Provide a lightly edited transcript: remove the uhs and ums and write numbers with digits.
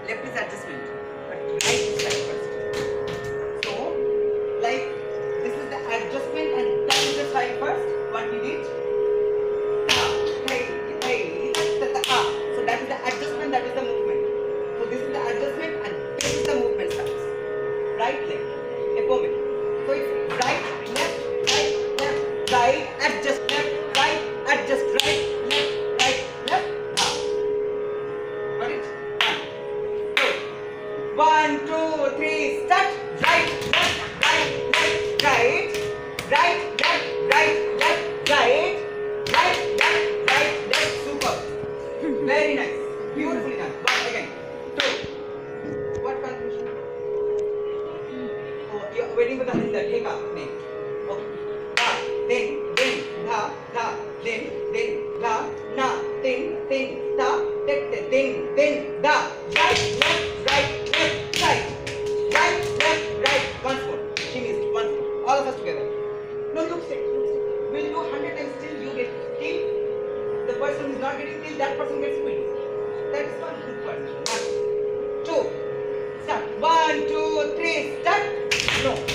left is adjustment, but right is right first. So, like this is the adjustment and that is the side first. What we did? So that is the adjustment, that is the movement. So this is the adjustment and this is the movement starts. Right leg, a moment. So it's right, left, right, adjust, left, right, adjust, right, left, got it? One, two, three, start. Right, left, right, left, super. Very nice, beautifully done. One again. Two. What conclusion? Oh, you're waiting for the take up name. Okay. Da, then, da, then, da, na, then, da, then, da. Right, left, right. Right, left. Once more. She means once more. All of us together. No, look straight. We'll do 100 times till you get till the person who is not getting till that person gets quit. That is one good person. 1, 2. Start. 1, 2, 3. Start. No.